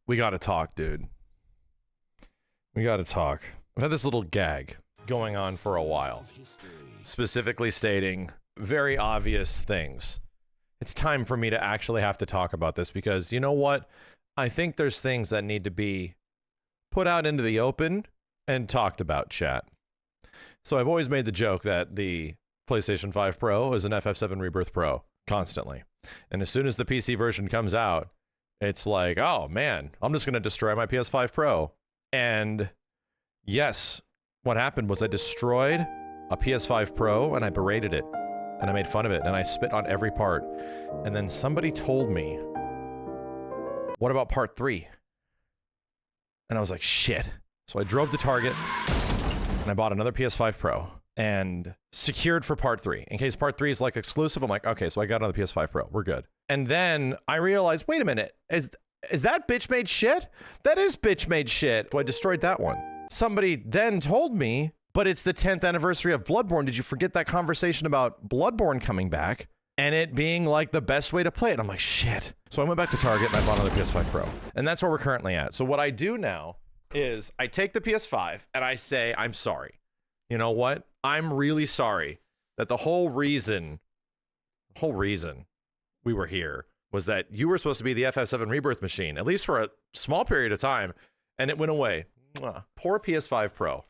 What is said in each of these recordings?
We gotta talk, dude. We gotta talk. I've had this little gag going on for a while, specifically stating very obvious things. It's time for me to actually have to talk about this because, you know what? I think there's things that need to be put out into the open and talked about, chat. So I've always made the joke that the PlayStation 5 Pro is an FF7 Rebirth Pro, constantly. And as soon as the PC version comes out, it's like, oh man, I'm just going to destroy my PS5 Pro. And yes, what happened was I destroyed a PS5 Pro and I berated it. And I made fun of it and I spit on every part. And then somebody told me, what about part 3? And I was like, shit. So I drove to Target and I bought another PS5 Pro and secured for part 3. In case part 3 is like exclusive, I'm like, okay, so I got another PS5 Pro. We're good. And then I realized, wait a minute, is that bitch made shit? That is bitch made shit. So I destroyed that one. Somebody then told me, but it's the 10th anniversary of Bloodborne. Did you forget that conversation about Bloodborne coming back and it being like the best way to play it? I'm like, shit. So I went back to Target and I bought another PS5 Pro. And that's where we're currently at. So what I do now is I take the PS5 and I say, I'm sorry. You know what? I'm really sorry that the whole reason we were here was that you were supposed to be the FF7 Rebirth machine, at least for a small period of time, and it went away. Mwah. Poor PS5 Pro.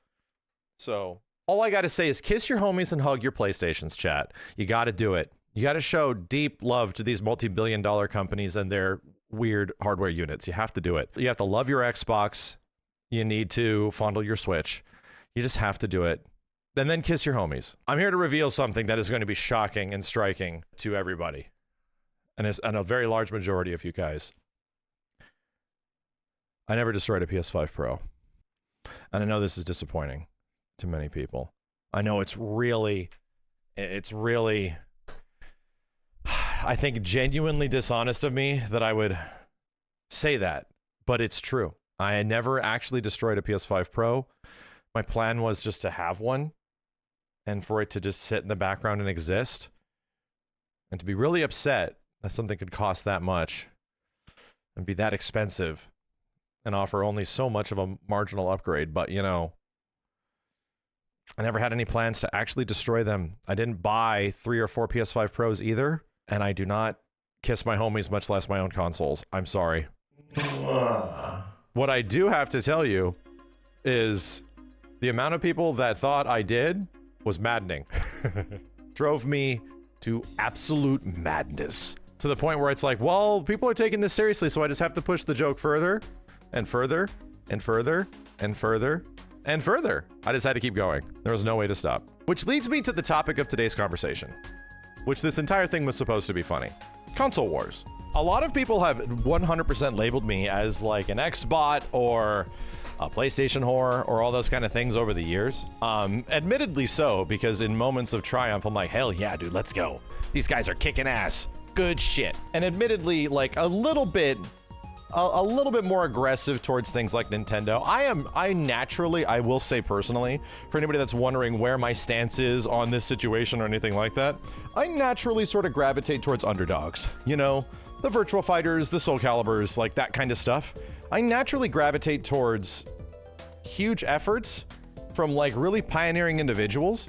So all I got to say is kiss your homies and hug your PlayStations, chat. You got to do it. You got to show deep love to these multi-billion-dollar companies and their weird hardware units. You have to do it. You have to love your Xbox. You need to fondle your Switch. You just have to do it. And then kiss your homies. I'm here to reveal something that is going to be shocking and striking to everybody. And a very large majority of you guys. I never destroyed a PS5 Pro. And I know this is disappointing to many people. I know it's really, I think genuinely dishonest of me that I would say that, but it's true. I never actually destroyed a PS5 Pro. My plan was just to have one and for it to just sit in the background and exist and to be really upset that something could cost that much and be that expensive and offer only so much of a marginal upgrade. But, you know, I never had any plans to actually destroy them. I didn't buy 3 or 4 PS5 Pros either, and I do not kiss my homies, much less my own consoles. I'm sorry. What I do have to tell you is the amount of people that thought I did was maddening. Drove me to absolute madness. To the point where it's like, well, people are taking this seriously, so I just have to push the joke further and further and further and further and further. I just had to keep going. There was no way to stop. Which leads me to the topic of today's conversation, which this entire thing was supposed to be funny. Console wars. A lot of people have 100% labeled me as like an Xbot or a PlayStation whore or all those kind of things over the years. Admittedly so, because in moments of triumph, I'm like, hell yeah, dude, let's go. These guys are kicking ass. Good shit. And admittedly, like a little bit more aggressive towards things like Nintendo. I naturally, I will say personally, for anybody that's wondering where my stance is on this situation or anything like that, I naturally sort of gravitate towards underdogs. You know, the Virtua Fighters, the Soul Calibers, like that kind of stuff. I naturally gravitate towards huge efforts from like really pioneering individuals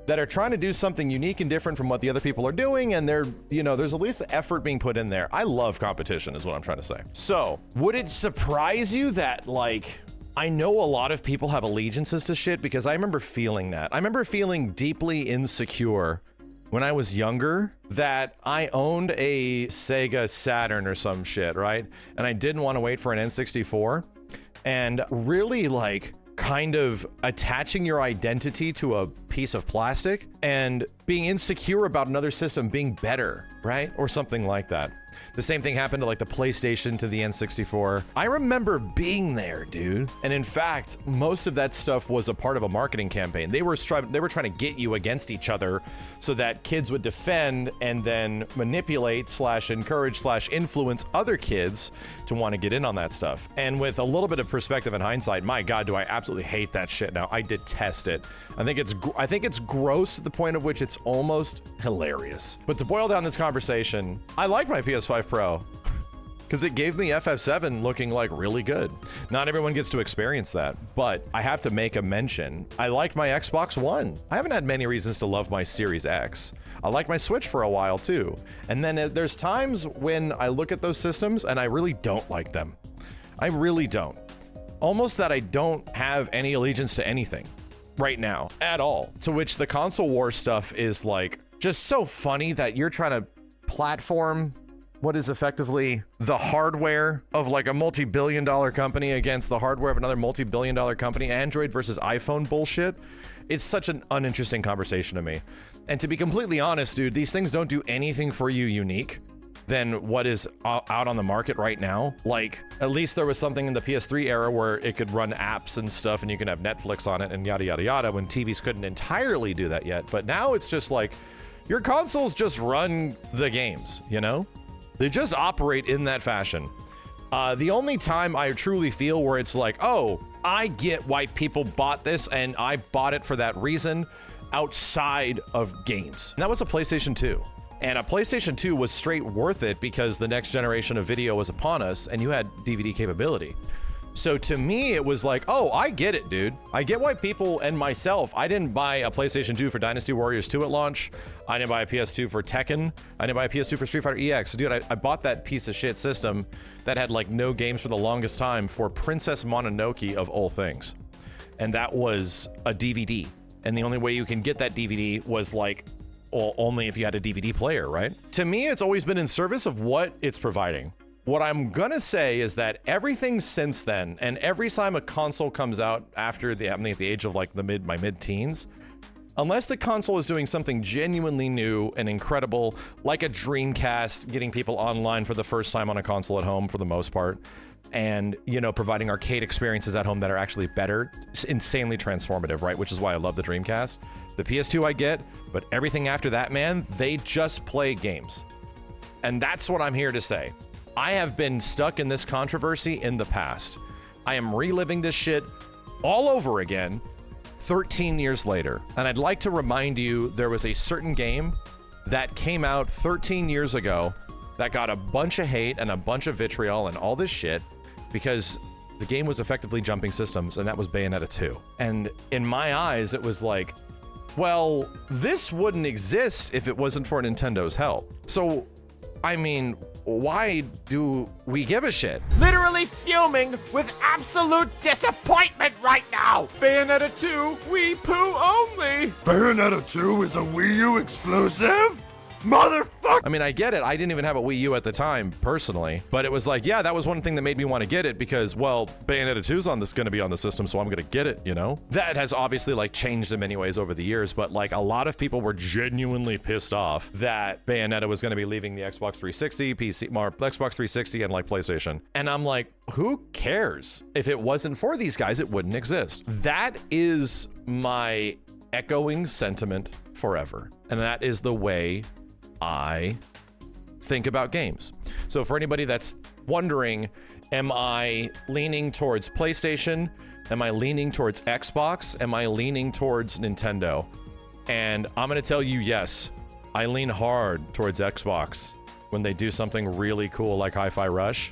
that are trying to do something unique and different from what the other people are doing, and they're, you know, there's at least effort being put in there. I love competition is what I'm trying to say. So, would it surprise you that, like, I know a lot of people have allegiances to shit because I remember feeling that. I remember feeling deeply insecure when I was younger that I owned a Sega Saturn or some shit, right? And I didn't want to wait for an N64, and really, like, kind of attaching your identity to a piece of plastic and being insecure about another system being better, right? Or something like that. The same thing happened to like the PlayStation to the N64. I remember being there, dude. And in fact, most of that stuff was a part of a marketing campaign. They were trying to get you against each other so that kids would defend and then manipulate / encourage / influence other kids to want to get in on that stuff. And with a little bit of perspective and hindsight, my God, do I absolutely hate that shit now. I detest it. I think it's gross to the point of which it's almost hilarious. But to boil down this conversation, I like my PS5 Pro. because it gave me FF7 looking like really good. Not everyone gets to experience that, but I have to make a mention. I like my Xbox One. I haven't had many reasons to love my Series X. I like my Switch for a while too. And then there's times when I look at those systems and I really don't like them. I really don't. Almost that I don't have any allegiance to anything right now at all. To which the console war stuff is like just so funny that you're trying to platform what is effectively the hardware of like a multi-billion-dollar company against the hardware of another multi-billion-dollar company. Android versus iPhone bullshit. It's such an uninteresting conversation to me. And to be completely honest, dude, these things don't do anything for you unique than what is out on the market right now. Like, at least there was something in the PS3 era where it could run apps and stuff and you can have Netflix on it and yada, yada, yada, when TVs couldn't entirely do that yet. But now it's just like, your consoles just run the games, you know? They just operate in that fashion. The only time I truly feel where it's like, oh, I get why people bought this and I bought it for that reason outside of games. And that was a PlayStation 2. And a PlayStation 2 was straight worth it because the next generation of video was upon us and you had DVD capability. So to me, it was like, oh, I get it, dude. I get why people and myself, I didn't buy a PlayStation 2 for Dynasty Warriors 2 at launch. I didn't buy a PS2 for Tekken. I didn't buy a PS2 for Street Fighter EX. Dude, I bought that piece of shit system that had like no games for the longest time for Princess Mononoke of all things. And that was a DVD. And the only way you can get that DVD was like, well, only if you had a DVD player, right? To me, it's always been in service of what it's providing. What I'm gonna say is that everything since then, and every time a console comes out after the, at the age of like my mid-teens, unless the console is doing something genuinely new and incredible, like a Dreamcast, getting people online for the first time on a console at home for the most part, and, you know, providing arcade experiences at home that are actually better, insanely transformative, right? Which is why I love the Dreamcast. The PS2 I get, but everything after that, man, they just play games. And that's what I'm here to say. I have been stuck in this controversy in the past. I am reliving this shit all over again 13 years later. And I'd like to remind you, there was a certain game that came out 13 years ago that got a bunch of hate and a bunch of vitriol and all this shit because the game was effectively jumping systems, and that was Bayonetta 2. And in my eyes, it was like, well, this wouldn't exist if it wasn't for Nintendo's help. So, I mean, why do we give a shit? Literally fuming with absolute disappointment right now! Bayonetta 2, Wii Poo only! Bayonetta 2 is a Wii U exclusive? Motherfucker! I mean, I get it. I didn't even have a Wii U at the time, personally. But it was like, yeah, that was one thing that made me want to get it because, well, Bayonetta 2's going to be on the system, so I'm going to get it, you know? That has obviously, like, changed in many ways over the years, but, like, a lot of people were genuinely pissed off that Bayonetta was going to be leaving the Xbox 360, Xbox 360, and, like, PlayStation. And I'm like, who cares? If it wasn't for these guys, it wouldn't exist. That is my echoing sentiment forever. And that is the way I think about games. So for anybody that's wondering, am I leaning towards PlayStation? Am I leaning towards Xbox? Am I leaning towards Nintendo? And I'm going to tell you, yes, I lean hard towards Xbox when they do something really cool like Hi-Fi Rush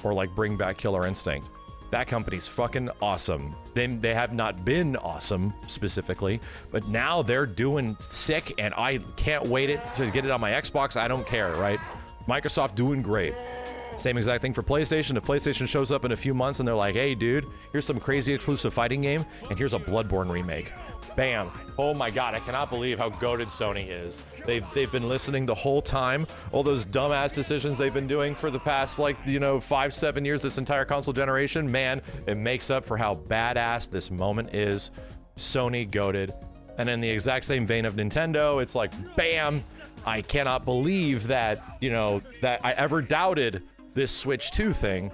or like bring back Killer Instinct. That company's fucking awesome. They have not been awesome specifically, but now they're doing sick and I can't wait to get it on my Xbox. I don't care, right? Microsoft doing great. Same exact thing for PlayStation. If PlayStation shows up in a few months and they're like, hey dude, here's some crazy exclusive fighting game and here's a Bloodborne remake. Bam. Oh my God, I cannot believe how goated Sony is. They've been listening the whole time. All those dumbass decisions they've been doing for the past, like, you know, 5-7 years, this entire console generation, man, it makes up for how badass this moment is. Sony goated. And in the exact same vein of Nintendo, it's like, bam, I cannot believe that, you know, that I ever doubted this Switch 2 thing,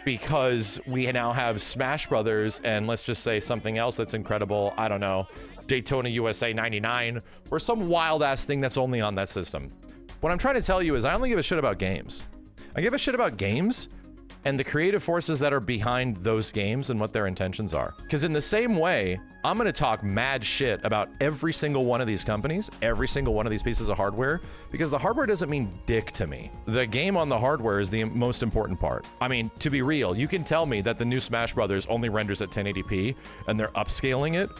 because we now have Smash Brothers and let's just say something else that's incredible. I don't know, Daytona USA 99 or some wild ass thing that's only on that system. What I'm trying to tell you is I only give a shit about games. I give a shit about games and the creative forces that are behind those games and what their intentions are. Because in the same way, I'm going to talk mad shit about every single one of these companies, every single one of these pieces of hardware, because the hardware doesn't mean dick to me. The game on the hardware is the most important part. I mean, to be real, you can tell me that the new Smash Brothers only renders at 1080p and they're upscaling it,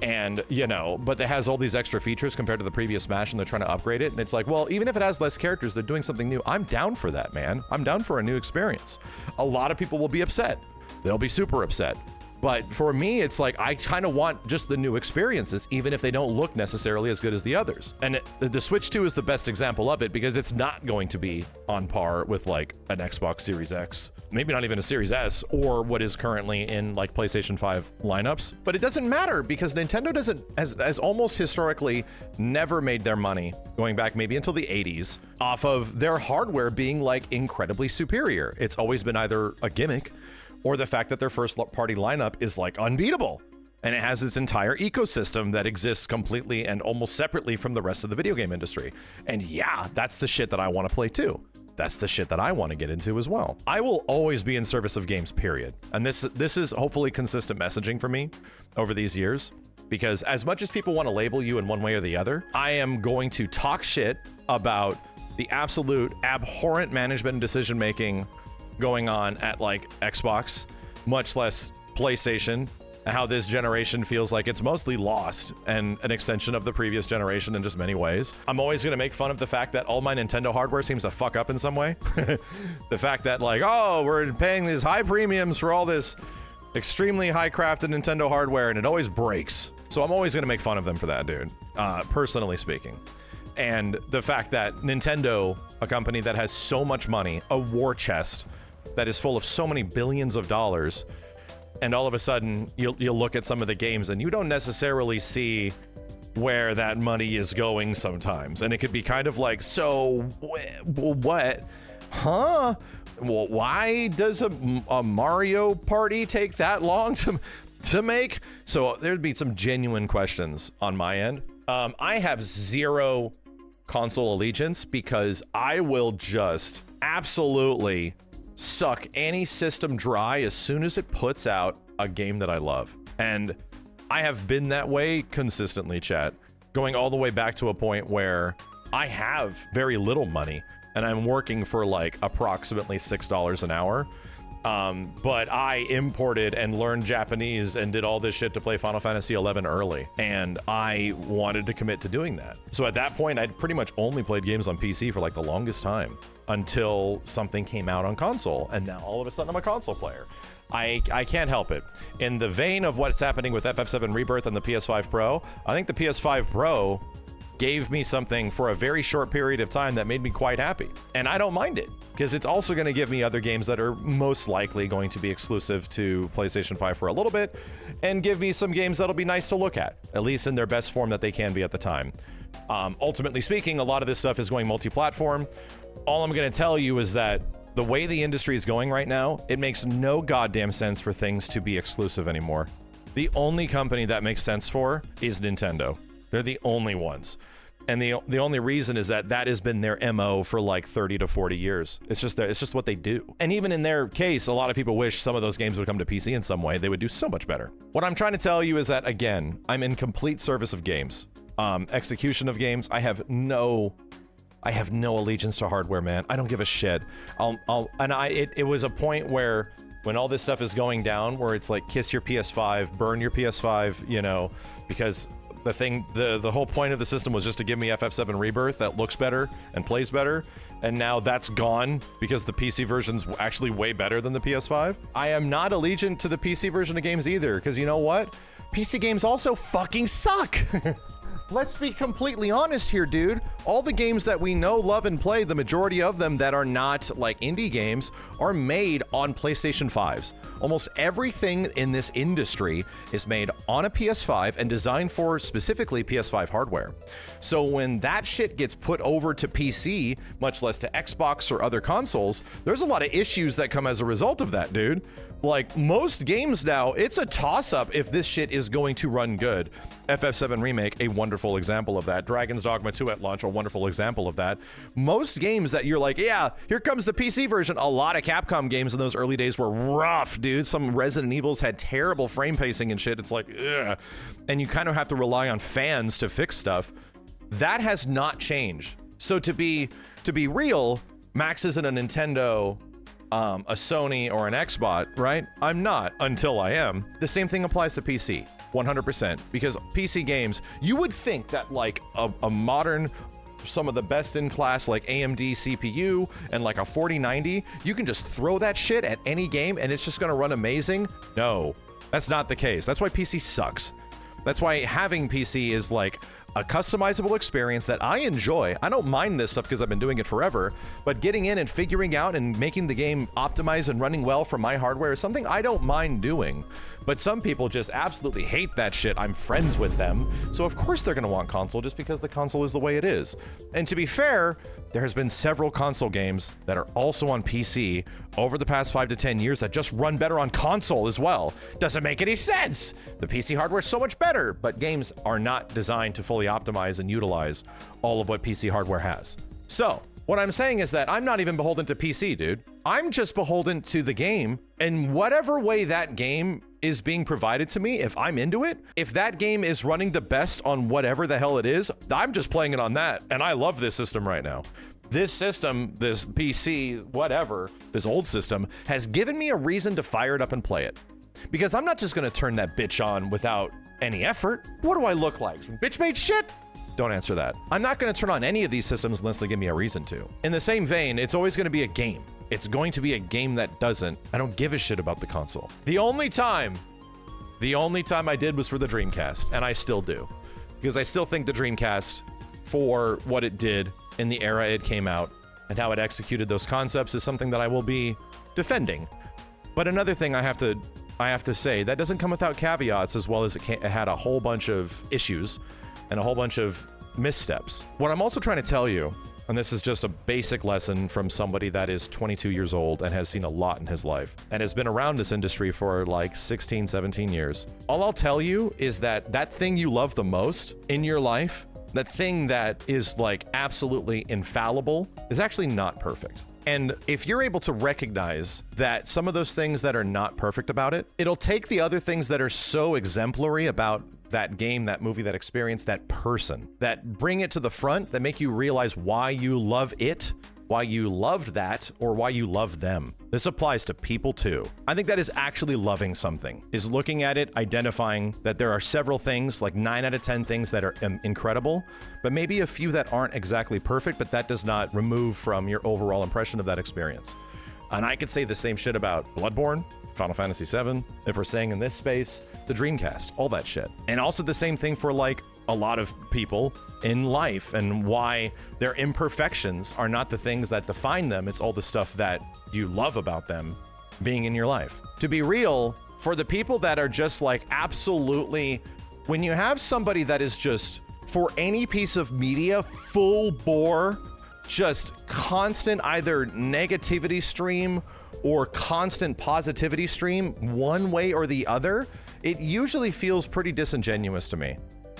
and you know, but it has all these extra features compared to the previous Smash and they're trying to upgrade it, and it's like, well, even if it has less characters, they're doing something new. I'm down for that, man. I'm down for a new experience. A lot of people will be upset. They'll be super upset. But for me, it's like, I kind of want just the new experiences, even if they don't look necessarily as good as the others. And the Switch 2 is the best example of it, because it's not going to be on par with like an Xbox Series X, maybe not even a Series S, or what is currently in like PlayStation 5 lineups. But it doesn't matter, because Nintendo has almost historically never made their money, going back maybe until the 80s, off of their hardware being like incredibly superior. It's always been either a gimmick, or the fact that their first party lineup is like unbeatable. And it has its entire ecosystem that exists completely and almost separately from the rest of the video game industry. And yeah, that's the shit that I want to play too. That's the shit that I want to get into as well. I will always be in service of games, period. And this is hopefully consistent messaging for me over these years. Because as much as people want to label you in one way or the other, I am going to talk shit about the absolute abhorrent management and decision-making going on at like Xbox, much less PlayStation, and how this generation feels like it's mostly lost and an extension of the previous generation in just many ways. I'm always going to make fun of the fact that all my Nintendo hardware seems to fuck up in some way. The fact that like, oh, we're paying these high premiums for all this extremely high crafted Nintendo hardware and it always breaks. So I'm always going to make fun of them for that, dude, personally speaking. And the fact that Nintendo, a company that has so much money, a war chest that is full of so many billions of dollars, and all of a sudden you'll look at some of the games and you don't necessarily see where that money is going sometimes, and it could be kind of like, so what, huh? Well, why does a Mario Party take that long to make? So there'd be some genuine questions on my end. I have zero console allegiance, because I will just absolutely suck any system dry as soon as it puts out a game that I love. And I have been that way consistently, chat, going all the way back to a point where I have very little money and I'm working for like approximately $6 an hour. But I imported and learned Japanese and did all this shit to play Final Fantasy XI early, and I wanted to commit to doing that. So at that point, I'd pretty much only played games on PC for like the longest time, until something came out on console, and now all of a sudden I'm a console player. I can't help it. In the vein of what's happening with FF7 Rebirth and the PS5 Pro, I think the PS5 Pro gave me something for a very short period of time that made me quite happy. And I don't mind it, because it's also going to give me other games that are most likely going to be exclusive to PlayStation 5 for a little bit, and give me some games that'll be nice to look at least in their best form that they can be at the time. Ultimately speaking, a lot of this stuff is going multi-platform. All I'm going to tell you is that the way the industry is going right now, it makes no goddamn sense for things to be exclusive anymore. The only company that makes sense for is Nintendo. They're the only ones. And the only reason is that has been their MO for like 30 to 40 years. It's just what they do. And even in their case, a lot of people wish some of those games would come to PC in some way. They would do so much better. What I'm trying to tell you is that, again, I'm in complete service of games. Execution of games, I have no allegiance to hardware, man. I don't give a shit. It was a point where when all this stuff is going down, where it's like kiss your PS5, burn your PS5, you know, because the whole point of the system was just to give me FF7 Rebirth that looks better and plays better, and now that's gone because the PC version's actually way better than the PS5. I am not allegiant to the PC version of games either, because you know what? PC games also fucking suck. Let's be completely honest here, dude. All the games that we know, love, and play, the majority of them that are not like indie games, are made on PlayStation 5s. Almost everything in this industry is made on a PS5 and designed for specifically PS5 hardware. So when that shit gets put over to PC, much less to Xbox or other consoles, there's a lot of issues that come as a result of that, dude. Like most games now, it's a toss-up if this shit is going to run good. FF7 Remake, a wonderful example of that. Dragon's Dogma 2 at launch, a wonderful example of that. Most games that you're like, yeah, here comes the PC version. A lot of Capcom games in those early days were rough, dude. Some Resident Evils had terrible frame pacing and shit. It's like, ugh. And you kind of have to rely on fans to fix stuff. That has not changed. So to be real, Max isn't a Nintendo, a Sony, or an Xbox, right? I'm not, until I am. The same thing applies to PC, 100%. Because PC games, you would think that like a modern, some of the best in class like AMD CPU and like a 4090, you can just throw that shit at any game and it's just gonna run amazing. No, that's not the case. That's why PC sucks. That's why having PC is like a customizable experience that I enjoy. I don't mind this stuff because I've been doing it forever, but getting in and figuring out and making the game optimize and running well for my hardware is something I don't mind doing. But some people just absolutely hate that shit. I'm friends with them, so of course they're gonna want console just because the console is the way it is. And to be fair, there has been several console games that are also on PC over the past 5 to 10 years that just run better on console as well. Doesn't make any sense. The PC hardware is so much better, but games are not designed to fully optimize and utilize all of what PC hardware has. So what I'm saying is that I'm not even beholden to PC, dude. I'm just beholden to the game, and whatever way that game is being provided to me, if I'm into it, if that game is running the best on whatever the hell it is, I'm just playing it on that. And I love this system right now. This system, this PC, whatever, this old system has given me a reason to fire it up and play it. Because I'm not just gonna turn that bitch on without any effort. What do I look like? Some bitch made shit? Don't answer that. I'm not gonna turn on any of these systems unless they give me a reason to. In the same vein, it's always gonna be a game. It's going to be a game that doesn't. I don't give a shit about the console. The only time I did was for the Dreamcast, and I still do. Because I still think the Dreamcast, for what it did in the era it came out, and how it executed those concepts, is something that I will be defending. But another thing I have to say, that doesn't come without caveats, as well as it had a whole bunch of issues and a whole bunch of missteps. What I'm also trying to tell you, and this is just a basic lesson from somebody that is 22 years old and has seen a lot in his life and has been around this industry for like 16, 17 years. All I'll tell you is that that thing you love the most in your life, that thing that is like absolutely infallible, is actually not perfect. And if you're able to recognize that some of those things that are not perfect about it, it'll take the other things that are so exemplary about that game, that movie, that experience, that person, that bring it to the front, that make you realize why you love it, why you loved that, or why you love them. This applies to people too. I think that is actually loving something, is looking at it, identifying that there are several things, like 9 out of 10 things that are incredible, but maybe a few that aren't exactly perfect, but that does not remove from your overall impression of that experience. And I could say the same shit about Bloodborne, Final Fantasy VII, if we're saying in this space, the Dreamcast, all that shit. And also the same thing for like a lot of people in life, and why their imperfections are not the things that define them. It's all the stuff that you love about them being in your life. To be real, for the people that are just like absolutely, when you have somebody that is just, for any piece of media, full bore, just constant either negativity stream or constant positivity stream, one way or the other, it usually feels pretty disingenuous to me.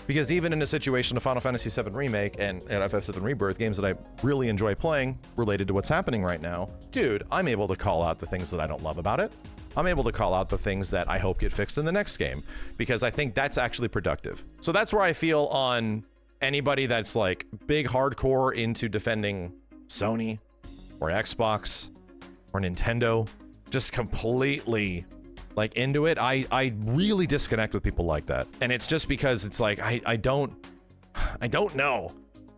Because even in a situation of Final Fantasy VII Remake and FF7 Rebirth, games that I really enjoy playing related to what's happening right now, dude, I'm able to call out the things that I don't love about it. I'm able to call out the things that I hope get fixed in the next game, because I think that's actually productive. So that's where I feel on anybody that's like big hardcore into defending Sony or Xbox or Nintendo, just completely like into it. I really disconnect with people like that. And it's just because it's like, I don't know.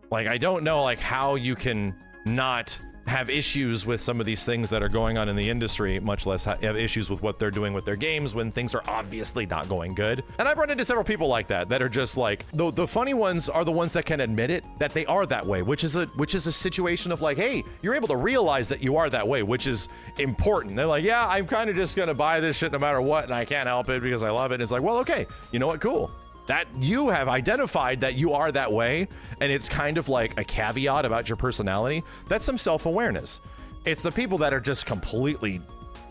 Like, I don't know like how you can not have issues with some of these things that are going on in the industry, much less have issues with what they're doing with their games when things are obviously not going good. And I've run into several people like that are just like, the funny ones are the ones that can admit it, that they are that way, which is a situation of like, hey, you're able to realize that you are that way, which is important. They're like, yeah, I'm kind of just gonna buy this shit no matter what, and I can't help it because I love it. And it's like, well, okay, you know what, cool. That you have identified that you are that way, and it's kind of like a caveat about your personality. That's some self-awareness. It's the people that are just completely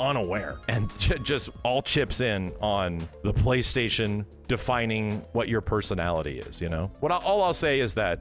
unaware and just all chips in on the PlayStation defining what your personality is, you know? All I'll say is that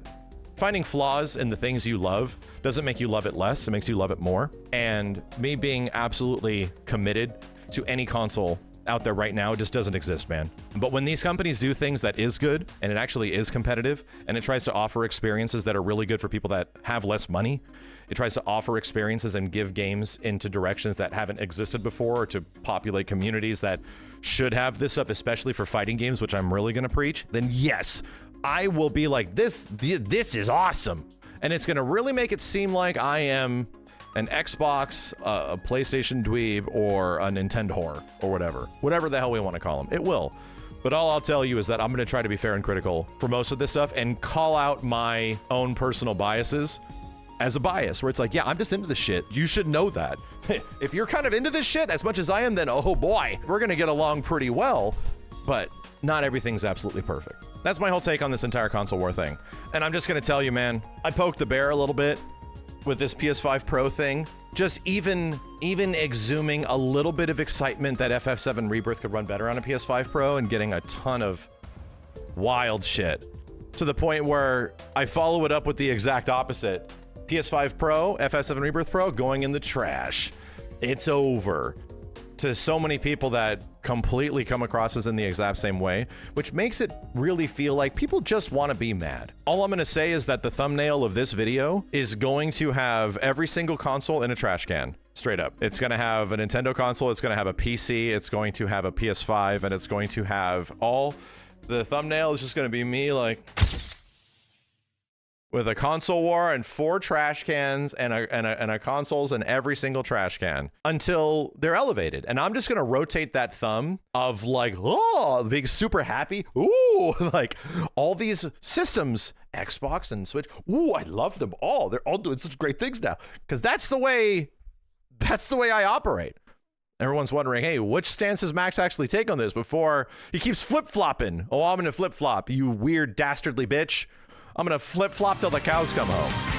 finding flaws in the things you love doesn't make you love it less, it makes you love it more. And me being absolutely committed to any console out there right now just doesn't exist, man. But when these companies do things that is good and it actually is competitive and it tries to offer experiences that are really good for people that have less money, it tries to offer experiences and give games into directions that haven't existed before, or to populate communities that should have this up, especially for fighting games, which I'm really gonna preach, then yes, I will be like, this is awesome. And it's gonna really make it seem like I am an Xbox, a PlayStation dweeb, or a Nintendo whore, or whatever the hell we want to call them. It will. But all I'll tell you is that I'm going to try to be fair and critical for most of this stuff and call out my own personal biases as a bias, where it's like, yeah, I'm just into this shit. You should know that. If you're kind of into this shit as much as I am, then oh boy, we're going to get along pretty well. But not everything's absolutely perfect. That's my whole take on this entire console war thing. And I'm just going to tell you, man, I poked the bear a little bit with this PS5 Pro thing, just even exhuming a little bit of excitement that FF7 Rebirth could run better on a PS5 Pro, and getting a ton of wild shit to the point where I follow it up with the exact opposite. PS5 Pro, FF7 Rebirth Pro, going in the trash. It's over. To so many people that completely come across as in the exact same way, which makes it really feel like people just want to be mad. All I'm going to say is that the thumbnail of this video is going to have every single console in a trash can. Straight up. It's going to have a Nintendo console, it's going to have a PC, it's going to have a PS5, and it's going to have all... The thumbnail is just going to be me like... with a console war and 4 trash cans and a consoles in every single trash can until they're elevated. And I'm just gonna rotate that thumb of like, oh, being super happy. Ooh, like all these systems, Xbox and Switch. Ooh, I love them all. They're all doing such great things now. Because that's the way I operate. Everyone's wondering, hey, which stance does Max actually take on this before he keeps flip-flopping? Oh, I'm gonna flip-flop, you weird dastardly bitch. I'm gonna flip-flop till the cows come home.